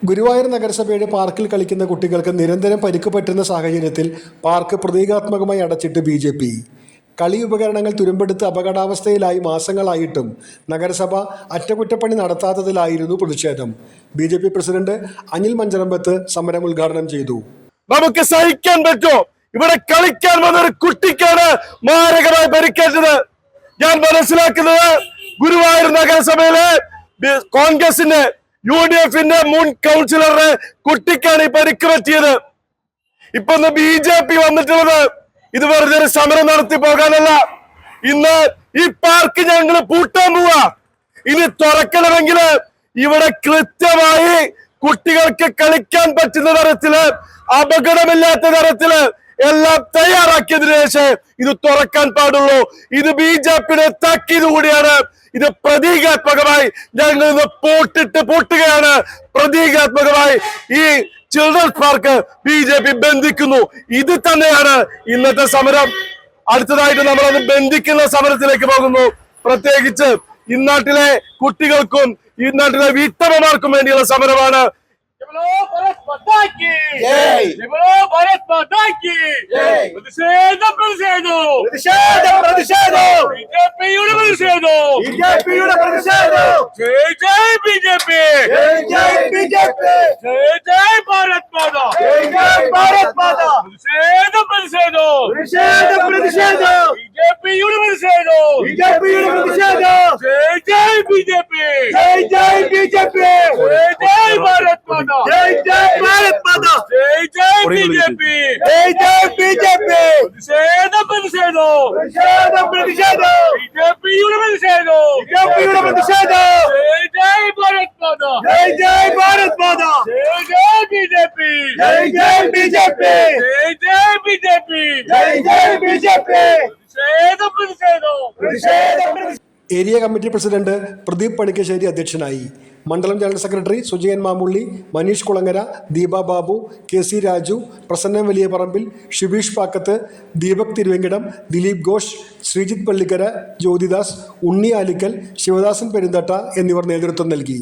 ഗുരുവായൂർ നഗരസഭയുടെ പാർക്കിൽ കളിക്കുന്ന കുട്ടികൾക്ക് നിരന്തരം പരിക്ക് പറ്റുന്ന സാഹചര്യത്തിൽ പാർക്ക് പ്രതീകാത്മകമായി അടച്ചിട്ട് BJP. കളി ഉപകരണങ്ങൾ തുരുമ്പെടുത്ത് അപകടാവസ്ഥയിലായി മാസങ്ങളായിട്ടും നഗരസഭ അറ്റകുറ്റപ്പണി നടത്താത്തതിലായിരുന്നു പ്രതിഷേധം. BJP പ്രസിഡന്റ് അനിൽ മഞ്ചറമ്പത്ത് സമരം ഉദ്ഘാടനം ചെയ്തു. നമുക്ക് സഹിക്കാൻ പറ്റുമോ? ഇവിടെ കളിക്കാൻ വന്നൊരു കുട്ടിക്കാണ് മാരകമായി പരിക്കേറ്റത്. ഞാൻ മനസ്സിലാക്കുന്നത് ഗുരുവായൂർ നഗരസഭയിലെ കോൺഗ്രസിന്റെ UDFന്റെ മുൻ കൗൺസിലറുടെ കുട്ടിക്കാണ് ഈ പരിക്ക് പറ്റിയത്. ഇപ്പൊ BJP വന്നിട്ടുള്ളത് ഇത് വെറുതെ ഒരു സമരം നടത്തി പോകാനല്ല. ഇന്ന് ഈ പാർക്ക് ഞങ്ങൾ പൂട്ടാൻ പോവാ. ഇനി തുറക്കണമെങ്കിൽ ഇവിടെ കൃത്യമായി കുട്ടികൾക്ക് കളിക്കാൻ പറ്റുന്ന തരത്തില്, അപകടമില്ലാത്ത തരത്തില് എല്ലാം തയ്യാറാക്കിയതിനു ശേഷം ഇത് തുറക്കാൻ പാടുള്ളൂ. ഇത് BJPയുടെ താക്കീത് കൂടിയാണ്. ഇത് പ്രതീകാത്മകമായി ഞങ്ങൾ ഇന്ന് പൂട്ടുകയാണ്. പ്രതീകാത്മകമായി ഈ ചിൽഡ്രൻസ് പാർക്ക് BJP ബന്ധിക്കുന്നു. ഇത് തന്നെയാണ് ഇന്നത്തെ സമരം. അടുത്തതായിട്ട് നമ്മളത് ബന്ധിക്കുന്ന സമരത്തിലേക്ക് പോകുന്നു. പ്രത്യേകിച്ച് ഇന്നാട്ടിലെ കുട്ടികൾക്കും ഇന്നാട്ടിലെ വീട്ടമ്മമാർക്കും വേണ്ടിയുള്ള സമരമാണ്. Area committee president Pradeep Panikkassery അധ്യക്ഷനായി. മണ്ഡലം general secretary Sujayan Mamulli, Maneesh Kulangara, Deepa Babu, KC Raju, Prasannan Valiyaparambil, Shibeesh Pakkath, Deepak Thiruvenkitam, Dileep Ghosh, Sreejith Pallikkara, Jyothidas, ഉണ്ണി ആലിക്കൽ, ശിവദാസൻ പെരുന്തട്ട എന്നിവർ നേതൃത്വം നൽകി.